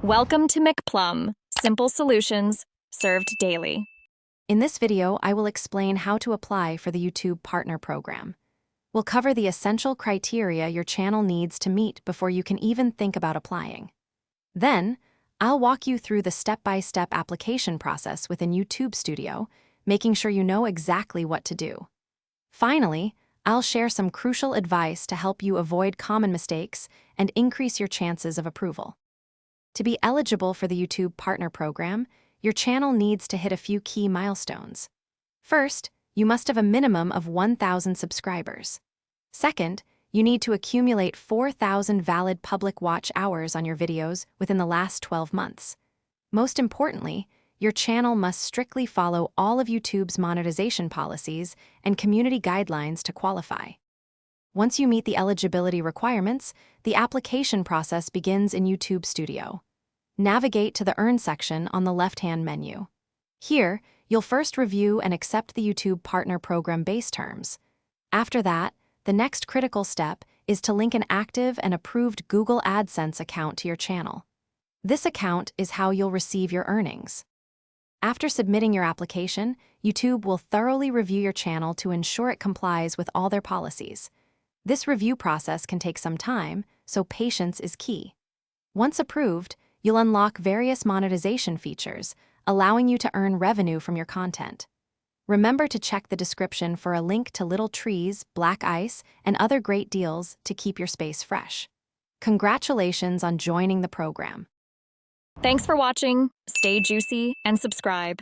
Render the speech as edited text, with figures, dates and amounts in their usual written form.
Welcome to McPlum, simple solutions served daily. In this video, I will explain how to apply for the YouTube Partner Program. We'll cover the essential criteria your channel needs to meet before you can even think about applying. Then, I'll walk you through the step-by-step application process within YouTube Studio, making sure you know exactly what to do. Finally, I'll share some crucial advice to help you avoid common mistakes and increase your chances of approval. To be eligible for the YouTube Partner Program, your channel needs to hit a few key milestones. First, you must have a minimum of 1,000 subscribers. Second, you need to accumulate 4,000 valid public watch hours on your videos within the last 12 months. Most importantly, your channel must strictly follow all of YouTube's monetization policies and community guidelines to qualify. Once you meet the eligibility requirements, the application process begins in YouTube Studio. Navigate to the Earn section on the left-hand menu. Here, you'll first review and accept the YouTube Partner Program base terms. After that, the next critical step is to link an active and approved Google AdSense account to your channel. This account is how you'll receive your earnings. After submitting your application, YouTube will thoroughly review your channel to ensure it complies with all their policies. This review process can take some time, so patience is key. Once approved, you'll unlock various monetization features, allowing you to earn revenue from your content. Remember to check the description for a link to Little Trees, Black Ice, and other great deals to keep your space fresh. Congratulations on joining the program. Thanks for watching. Stay juicy and subscribe.